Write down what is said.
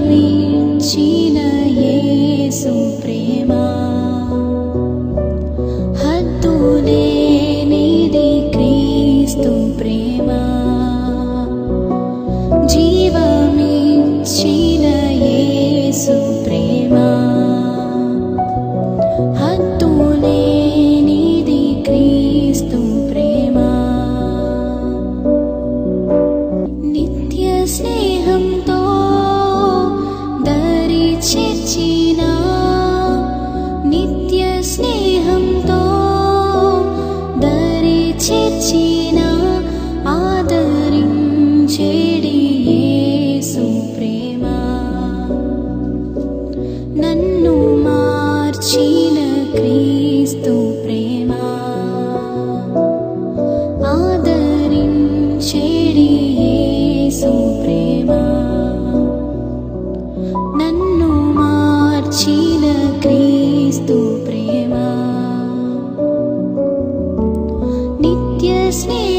జీవమిచ్చిన యేసు ప్రేమ హద్దులేనిది క్రీస్తు ప్రేమ జీవమిచ్చిన యేసు ప్రేమ హద్దులేనిది క్రీస్తు ప్రేమ నిత్య స్నేహంతో దరి చేర్చిన నిత్య స్నేహంతో దరి చేర్చిన ఆదరించేడి యేసు ప్రేమ నన్ను మార్చిన క్రీస్తు ప్రేమ ఆదరించేడి యేసు ప్రేమ నన్ను మార్చిన క్రీస్తు ప్రేమ నిత్య స్నేహ